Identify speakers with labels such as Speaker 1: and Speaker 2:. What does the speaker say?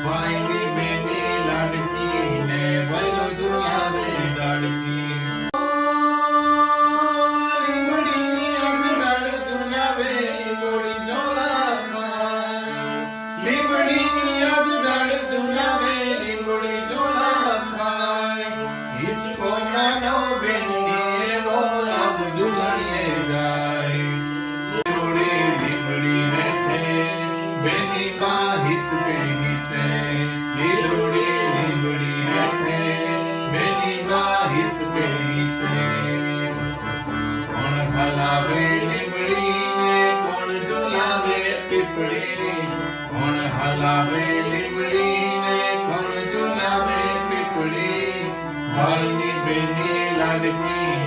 Speaker 1: ભાઈની બેની લાડકી ને ભૈલો ઝુલાવે લાડકી. લીંબડીની અગડાડ ઝુલાવે લીંબોડી ઝોલા ખાય. લીંબડીની અગડાડ ઝુલાવે લીંબોડી ઝોલા ખાય. હિચકો નાનો બેનની એવો આમ ઝુલણીએ જાય. લીંબડી લીંબડી હેઠે બેની માં હિચકે હિચે. લીંબડી લીંબડી હેઠે બેની માં હિચકે હિચે. કોણ હલાવે લીંબડીને કોણ ઝુલાવે પીપળી. કોણ હલાવે લીંબડીને કોણ ઝુલાવે પીપળી. ભાઈની બેની લાડકી